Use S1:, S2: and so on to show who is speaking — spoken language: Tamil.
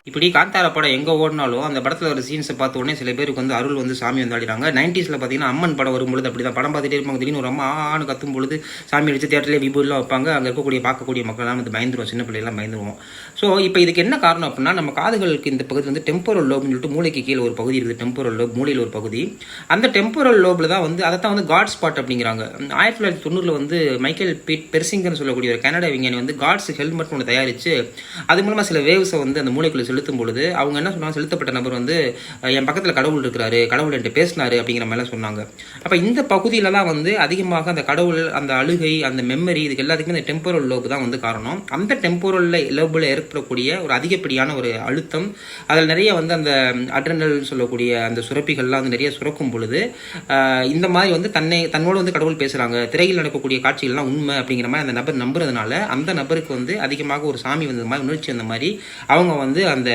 S1: இப்படி காந்தார படம் எங்கே ஓடினாலும் அந்த படத்தில் ஒரு சீன்ஸை பார்த்த உடனே சில பேருக்கு வந்து அருள் வந்து சாமி வந்து ஆடிறாங்க. 90s பார்த்தீங்கன்னா அம்மன் படம் வரும்பொழுது அப்படி தான் படம் பார்த்துட்டே இருப்பாங்க. திடீர்னு ஒரு அம்மா ஆன்னு கத்தும் பொழுது சாமி அடித்து தேட்டர்லேயே விபூலாம் வைப்பாங்க. அங்கே இருக்கக்கூடிய பார்க்கக்கூடிய மக்கள்லாம் வந்து பயந்துருவோம், சின்ன பிள்ளைலாம் பயந்துருவோம். ஸோ இப்போ இதுக்கு என்ன காரணம் அப்படின்னா, நம்ம காதுகளுக்கு இந்த பகுதி வந்து டெம்போரல் லோப்னு சொல்லிட்டு மூளைக்கு கீழே ஒரு பகுதி இருக்குது. டெம்போரல் லோப் மூளையில் ஒரு பகுதி. அந்த டெம்போரல் லோபில் தான் வந்து அதை தான் வந்து காட் ஸ்பாட் அப்படிங்கிறாங்க. 1990 வந்து மைக்கேல் பெர்சிங்கர்னு சொல்லக்கூடிய ஒரு கனடா விஞ்ஞானி வந்து காட்ஸ் ஹெல்மெட் ஒன்று தயாரித்து அது மூலமாக சில வேவ்ஸை வந்து அந்த மூளைக்குள்ளே செலுத்தும் பொழுது அவங்க என்ன சொன்னாங்க, செலுத்தப்பட்ட நபர் வந்து என் பக்கத்தில் கடவுள் இருக்கிறாரு, கடவுள் என்கிட்ட பேசினாரு அப்படிங்கிற மாதிரிலாம் சொன்னாங்க. அப்போ இந்த பகுதியில தான் வந்து அதிகமாக அந்த கடவுள், அந்த அழுகை, அந்த மெமரி, இதுக்கு எல்லாத்துக்குமே இந்த டெம்போரல் லோப் தான் வந்து காரணம். அந்த டெம்போரல் லோபில் ஏற்படக்கூடிய ஒரு அதிகப்படியான ஒரு அழுத்தம், அதில் நிறைய வந்து அந்த அட்ரினல் சொல்லக்கூடிய அந்த சுரப்பிகள்லாம் வந்து நிறைய சுரக்கும் பொழுது இந்த மாதிரி வந்து தன்னோட வந்து கடவுள் பேசுகிறாங்க, திரையில் நடக்கக்கூடிய காட்சிகள்லாம் உண்மை அப்படிங்கிற மாதிரி அந்த நபர் நம்புறதுனால அந்த நபருக்கு வந்து அதிகமாக ஒரு சாமி வந்தது மாதிரி உணர்ச்சி அந்த மாதிரி அவங்க வந்து அந்த